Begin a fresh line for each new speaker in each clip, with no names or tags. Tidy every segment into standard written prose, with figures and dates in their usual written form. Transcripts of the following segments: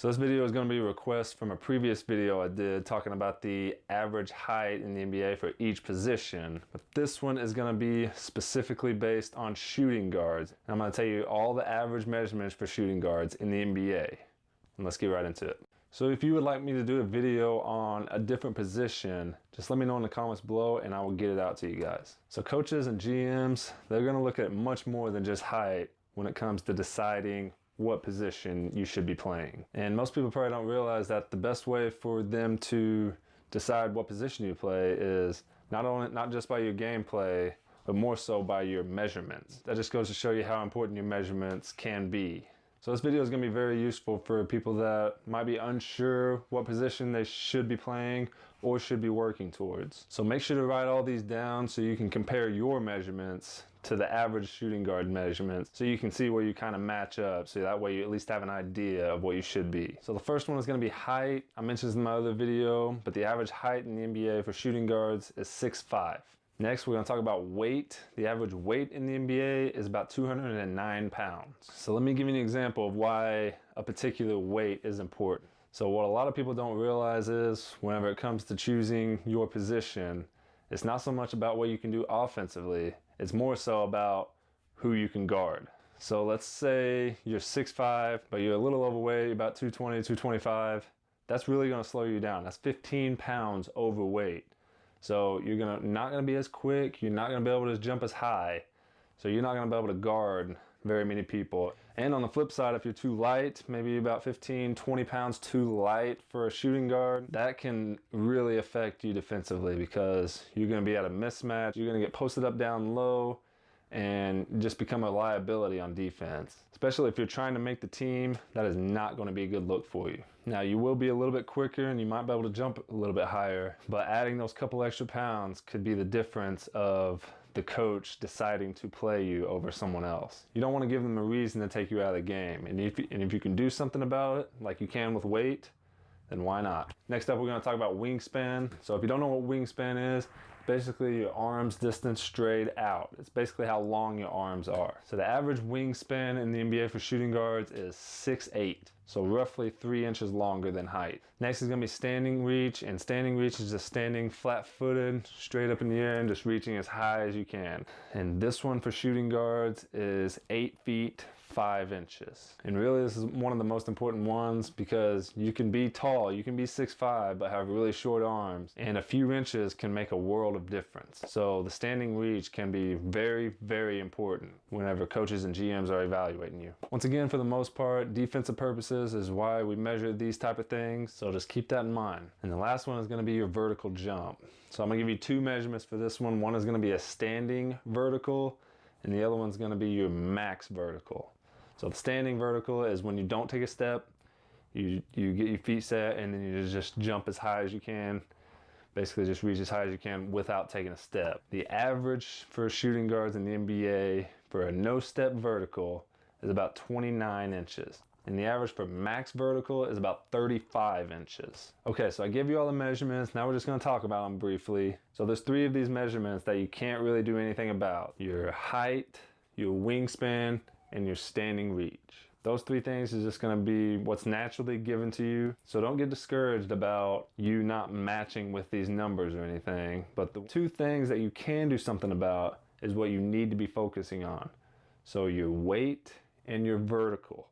So this video is going to be a request from a previous video I did talking about the average height in the NBA for each position. But this one is going to be specifically based on shooting guards. And I'm going to tell you all the average measurements for shooting guards in the NBA. And let's get right into it. So if you would like me to do a video on a different position, just let me know in the comments below and I will get it out to you guys. So coaches and GMs, they're going to look at much more than just height when it comes to deciding what position you should be playing. And most people probably don't realize that the best way for them to decide what position you play is not just by your gameplay, but more so by your measurements. That just goes to show you how important your measurements can be. So this video is going to be very useful for people that might be unsure what position they should be playing or should be working towards. So make sure to write all these down so you can compare your measurements to the average shooting guard measurements so you can see where you kind of match up, so that way you at least have an idea of what you should be. So the first one is going to be height. I mentioned this in my other video, but the average height in the NBA for shooting guards is 6'5". Next, we're going to talk about weight. The average weight in the NBA is about 209 pounds. So let me give you an example of why a particular weight is important. So what a lot of people don't realize is whenever it comes to choosing your position, it's not so much about what you can do offensively, it's more so about who you can guard. So let's say you're 6'5", but you're a little overweight, about 220, 225. That's really going to slow you down. That's 15 pounds overweight. So you're not going to be as quick, you're not going to be able to jump as high, so you're not going to be able to guard very many people. And on the flip side, if you're too light, maybe about 15, 20 pounds too light for a shooting guard, that can really affect you defensively because you're going to be at a mismatch, you're going to get posted up down low, and just become a liability on defense. Especially if you're trying to make the team, that is not going to be a good look for you. Now you will be a little bit quicker and you might be able to jump a little bit higher, but adding those couple extra pounds could be the difference of the coach deciding to play you over someone else. You don't want to give them a reason to take you out of the game. And if you can do something about it, like you can with weight, then why not? Next up, we're going to talk about wingspan. So if you don't know what wingspan is, basically your arms distance straight out. It's basically how long your arms are. So the average wingspan in the NBA for shooting guards is 6'8", so roughly 3 inches longer than height. Next is going to be standing reach, and standing reach is just standing flat-footed, straight up in the air and just reaching as high as you can. And this one for shooting guards is 8 feet 5 inches. And really this is one of the most important ones because you can be tall, you can be 6'5", but have really short arms, and a few inches can make a world of difference. So the standing reach can be very, very important whenever coaches and GMs are evaluating you. Once again, for the most part, defensive purposes is why we measure these type of things, so just keep that in mind. And the last one is going to be your vertical jump. So I'm going to give you two measurements for this one. One is going to be a standing vertical, and the other one's going to be your max vertical. So the standing vertical is when you don't take a step, you get your feet set, and then you just jump as high as you can. Basically just reach as high as you can without taking a step. The average for shooting guards in the NBA for a no-step vertical is about 29 inches. And the average for max vertical is about 35 inches. Okay, so I gave you all the measurements. Now we're just going to talk about them briefly. So there's 3 of these measurements that you can't really do anything about. Your height, your wingspan, and your standing reach. Those 3 things is just going to be what's naturally given to you. So don't get discouraged about you not matching with these numbers or anything. But the 2 things that you can do something about is what you need to be focusing on. So your weight and your vertical.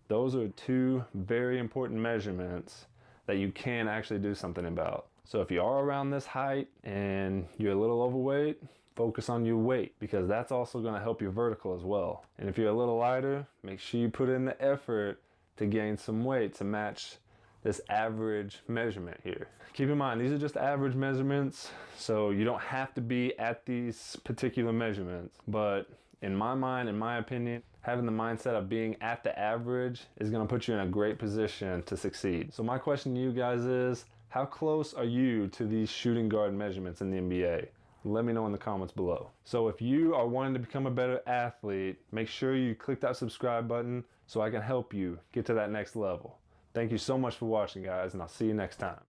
Those are 2 very important measurements that you can actually do something about. So if you are around this height and you're a little overweight, focus on your weight because that's also going to help your vertical as well. And if you're a little lighter, make sure you put in the effort to gain some weight to match this average measurement here. Keep in mind, these are just average measurements, so you don't have to be at these particular measurements. But in my mind, in my opinion, having the mindset of being at the average is going to put you in a great position to succeed. So my question to you guys is, how close are you to these shooting guard measurements in the NBA? Let me know in the comments below. So if you are wanting to become a better athlete, make sure you click that subscribe button so I can help you get to that next level. Thank you so much for watching, guys, and I'll see you next time.